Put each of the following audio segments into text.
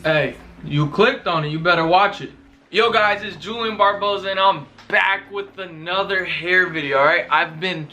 Hey, you clicked on it, you better watch it. Yo guys, it's Julian Barboza and I'm back with another hair video, alright? I've been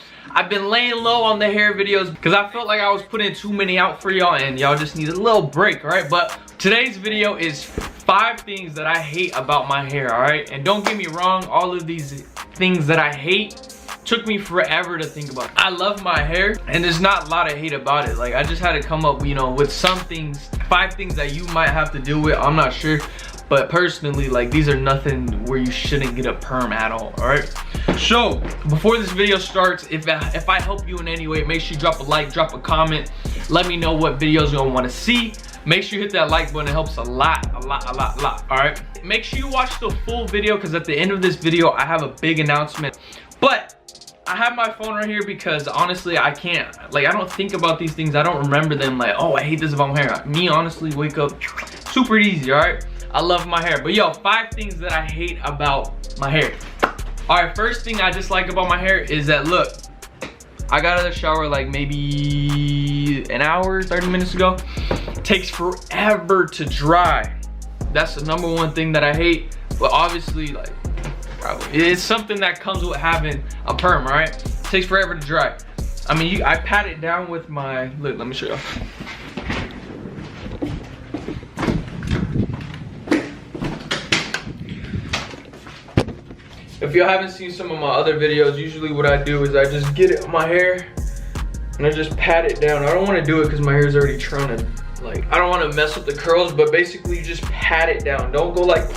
laying low on the hair videos because I felt like I was putting too many out for y'all and y'all just need a little break, alright? But today's video is 5 things that I hate about my hair, alright? And don't get me wrong, all of these things that I hate took me forever to think about. I love my hair and there's not a lot of hate about it. Like, I just had to come up, you know, with some things, 5 things that you might have to deal with. I'm not sure, but personally, like, these are nothing where you shouldn't get a perm at all right? So before this video starts, if I help you in any way, make sure you drop a like, drop a comment, let me know what videos you want to see. Make sure you hit that like button, it helps a lot, all right? Make sure you watch the full video because at the end of this video I have a big announcement. But I have my phone right here because honestly I can't, like, I don't think about these things. I don't remember them, like, oh, I hate this about my hair. Me, honestly, wake up super easy, all right? I love my hair. But yo, 5 things that I hate about my hair. All right, first thing I dislike about my hair is that, look, I got out of the shower like maybe an hour, 30 minutes ago. It takes forever to dry. That's the #1 thing that I hate. But obviously, like, it's something that comes with having a perm, right? It takes forever to dry. I mean, I pat it down with my, look, let me show you. If you haven't seen some of my other videos, usually what I do is I just get it on my hair and I just pat it down. I don't want to do it because my hair is already trying to, like, I don't want to mess up the curls, but basically you just pat it down. Don't go like,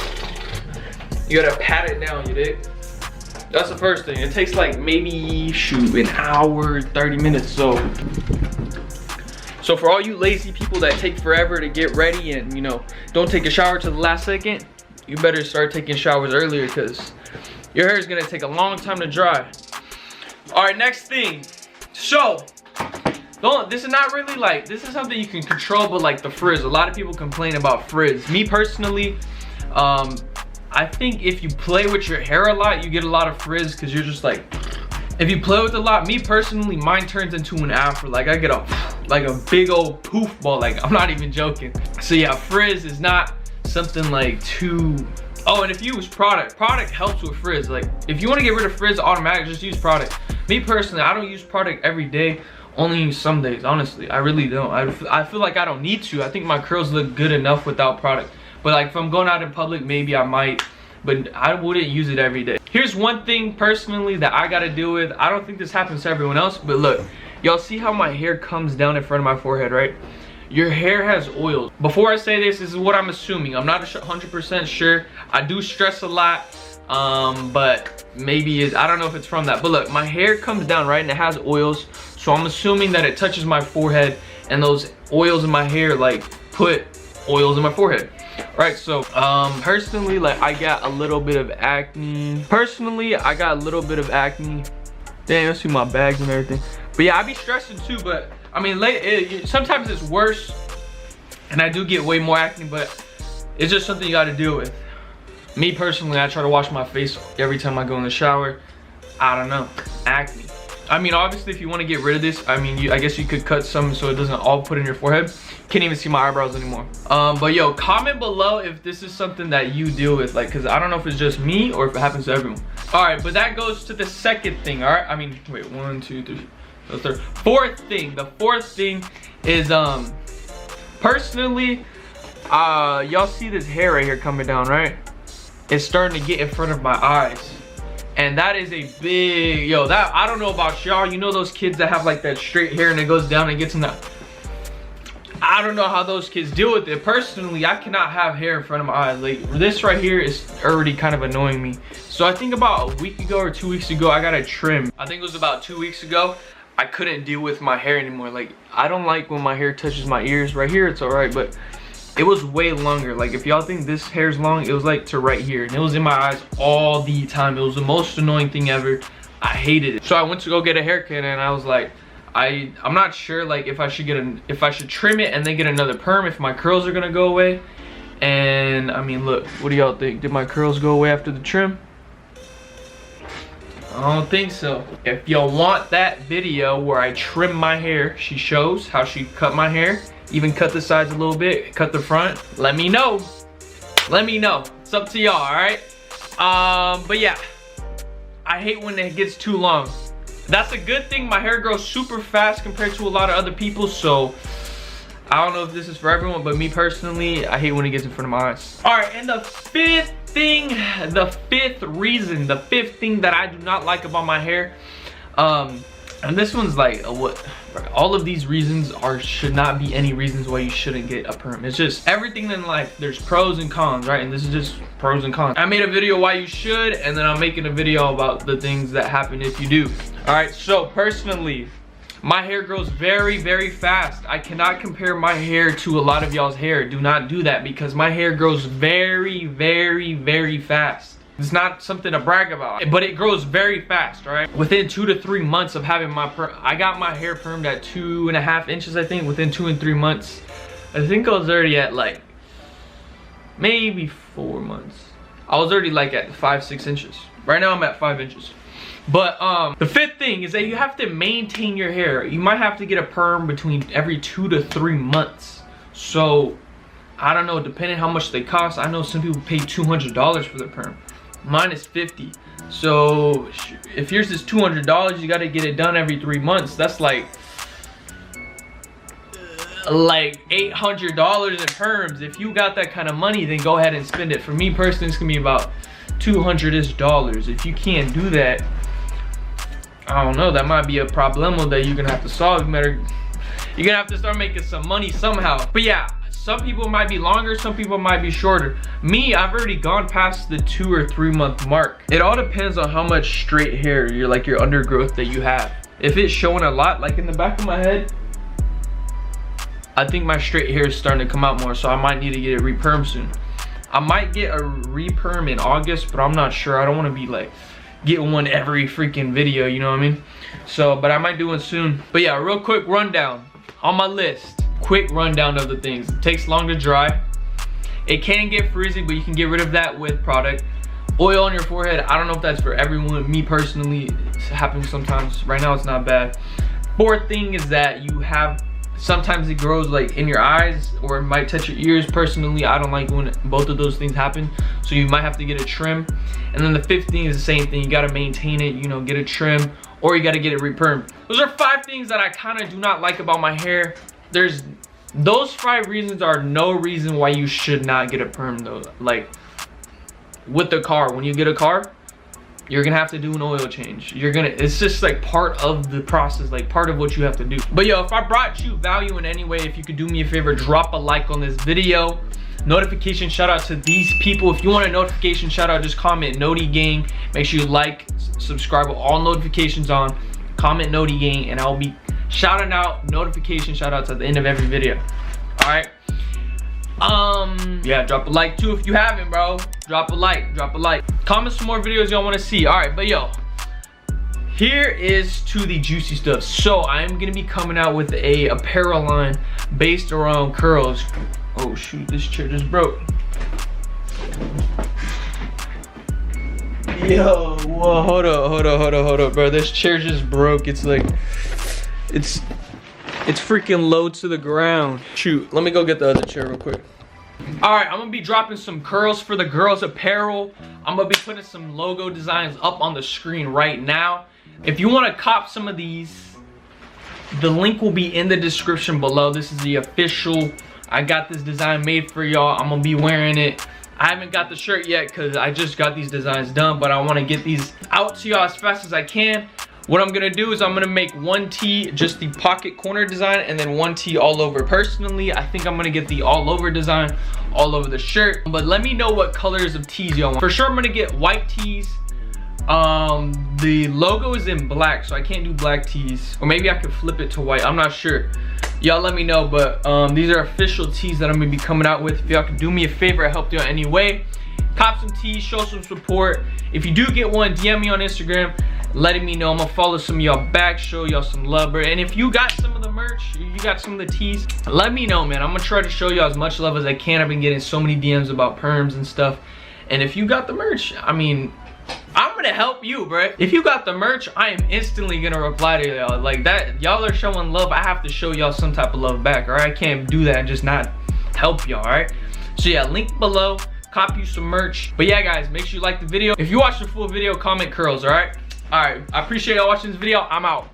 you gotta pat it down, you dig? That's the first thing. It takes like maybe, shoot, an hour, 30 minutes. So for all you lazy people that take forever to get ready and, you know, don't take a shower till the last second, you better start taking showers earlier because your hair is gonna take a long time to dry. All right, next thing. So, this is not really like, this is something you can control, but like the frizz. A lot of people complain about frizz. Me personally, I think if you play with your hair a lot, you get a lot of frizz because you're just like, if you play with it a lot, me personally, mine turns into an afro. Like, I get a big old poof ball. Like, I'm not even joking. So yeah, frizz is not something like too, oh, and if you use product helps with frizz. Like, if you want to get rid of frizz automatic, just use product. Me personally, I don't use product every day, only some days, honestly. I really don't. I feel like I don't need to. I think my curls look good enough without product. But like, if I'm going out in public, maybe I might, but I wouldn't use it every day. Here's one thing personally that I gotta deal with. I don't think this happens to everyone else, but look, y'all see how my hair comes down in front of my forehead, right? Your hair has oils. Before I say this is what I'm assuming. I'm not 100% sure. I do stress a lot, but maybe I don't know if it's from that. But look, my hair comes down, right, and it has oils. So I'm assuming that it touches my forehead and those oils in my hair like put oils in my forehead. Right, so personally, like, I got a little bit of acne. Damn, you see my bags and everything. But yeah, I be stressing too, but I mean, sometimes it's worse and I do get way more acne, but it's just something you got to deal with. Me personally, I try to wash my face every time I go in the shower. I don't know, acne. I mean, obviously, if you want to get rid of this, I mean, I guess you could cut some so it doesn't all put in your forehead. Can't even see my eyebrows anymore. But yo, comment below if this is something that you deal with, like, because I don't know if it's just me or if it happens to everyone. All right, but that goes to the second thing, all right? I mean, wait, 1, 2, 3, the third. Fourth thing. The fourth thing is, personally, y'all see this hair right here coming down, right? It's starting to get in front of my eyes. And that is a big, yo, that, I don't know about y'all. You know those kids that have like that straight hair and it goes down and gets in that. I don't know how those kids deal with it. Personally, I cannot have hair in front of my eyes. Like, this right here is already kind of annoying me. So I think about a week ago or 2 weeks ago, I got a trim. I think it was about 2 weeks ago. I couldn't deal with my hair anymore. Like, I don't like when my hair touches my ears. Right here, it's all right, but it was way longer. Like, if y'all think this hair's long, it was like to right here. And it was in my eyes all the time. It was the most annoying thing ever. I hated it. So I went to go get a haircut and I was like, I'm not sure, like, if I should trim it and then get another perm, if my curls are gonna go away. And I mean, look, what do y'all think? Did my curls go away after the trim? I don't think so. If y'all want that video where I trim my hair, she shows how she cut my hair, even cut the sides a little bit, cut the front, let me know. Let me know. It's up to y'all, all right? But yeah, I hate when it gets too long. That's a good thing. My hair grows super fast compared to a lot of other people, so I don't know if this is for everyone, but me personally, I hate when it gets in front of my eyes. All right, and the fifth thing that I do not like about my hair, and this one's like what all of these reasons should not be any reasons why you shouldn't get a perm. It's just everything in life, there's pros and cons, right? And this is just pros and cons. I made a video why you should, and then I'm making a video about the things that happen if you do. All right, so personally, my hair grows very, very fast. I cannot compare my hair to a lot of y'all's hair. Do not do that, because my hair grows very, very, very fast. It's not something to brag about, but it grows very fast, right? Within 2 to 3 months of having my perm, I got my hair permed at 2.5 inches, I think. Within 2 and 3 months, I think I was already at like maybe 4 months. I was already like at 5-6 inches. Right now I'm at 5 inches. But the fifth thing is that you have to maintain your hair. You might have to get a perm between every 2 to 3 months. So I don't know, depending how much they cost. I know some people pay $200 for their perm. Mine is $50. So if yours is $200, you got to get it done every 3 months. That's like $800 in perms. If you got that kind of money, then go ahead and spend it. For me personally, it's gonna be about $200-ish. If you can't do that, I don't know, that might be a problemo that you're gonna have to solve. You're gonna have to start making some money somehow. But yeah, some people might be longer, some people might be shorter. Me, I've already gone past the 2 or 3 month mark. It all depends on how much straight hair, your undergrowth that you have. If it's showing a lot, like in the back of my head, I think my straight hair is starting to come out more, so I might need to get it re-perm soon. I might get a re-perm in August, but I'm not sure. I don't want to be like getting one every freaking video, you know what I mean? So, but I might do one soon. But yeah, real quick rundown on my list. Quick rundown of the things. It takes long to dry. It can get frizzy, but you can get rid of that with product. Oil on your forehead, I don't know if that's for everyone. Me personally, it happens sometimes. Right now it's not bad. Fourth thing is that you have, sometimes it grows like in your eyes, or it might touch your ears. Personally, I don't like when both of those things happen, so you might have to get a trim. And then the fifth thing is the same thing. You got to maintain it, you know, get a trim, or you got to get it re-permed. Those are 5 things that I kind of do not like about my hair. Those 5 reasons are no reason why you should not get a perm though. Like with the car, when you get a car, you're gonna have to do an oil change. It's just like part of the process, like part of what you have to do. But yo, if I brought you value in any way, if you could do me a favor, drop a like on this video. Notification shout out to these people. If you want a notification shout out, just comment Noti Gang. Make sure you like, subscribe with all notifications on. Comment Noti Gang, and I'll be shouting out notification shout outs at the end of every video. All right. Yeah, drop a like too if you haven't, bro. Drop a like, drop a like. Comment some more videos y'all want to see. All right, but yo, here is to the juicy stuff. So I am gonna be coming out with a apparel line based around curls. Oh shoot, this chair just broke. Yo, whoa, hold up, bro. This chair just broke. It's like, it's freaking low to the ground. Shoot, let me go get the other chair real quick. All right, I'm gonna be dropping some curls for the girls apparel. I'm gonna be putting some logo designs up on the screen right now. If you wanna cop some of these, the link will be in the description below. This is the official, I got this design made for y'all. I'm gonna be wearing it. I haven't got the shirt yet because I just got these designs done, but I wanna get these out to y'all as fast as I can. What I'm gonna do is I'm gonna make one tee, just the pocket corner design, and then one tee all over. Personally, I think I'm gonna get the all over design all over the shirt, but let me know what colors of tees y'all want. For sure, I'm gonna get white tees. The logo is in black, so I can't do black tees, or maybe I could flip it to white. I'm not sure. Y'all let me know, but these are official tees that I'm gonna be coming out with. If y'all could do me a favor, I helped y'all anyway. Cop some tees, show some support. If you do get one, DM me on Instagram, letting me know. I'm gonna follow some of y'all back, show y'all some love. And if you got some of the merch, you got some of the tees, let me know, man. I'm gonna try to show y'all as much love as I can. I've been getting so many DMs about perms and stuff. And if you got the merch, I mean, I'm gonna help you, bro. If you got the merch, I am instantly gonna reply to y'all. Like that, y'all are showing love. I have to show y'all some type of love back, all right? I can't do that and just not help y'all, all right? So yeah, link below, cop you some merch. But yeah, guys, make sure you like the video. If you watch the full video, comment curls, all right? All right, I appreciate y'all watching this video. I'm out.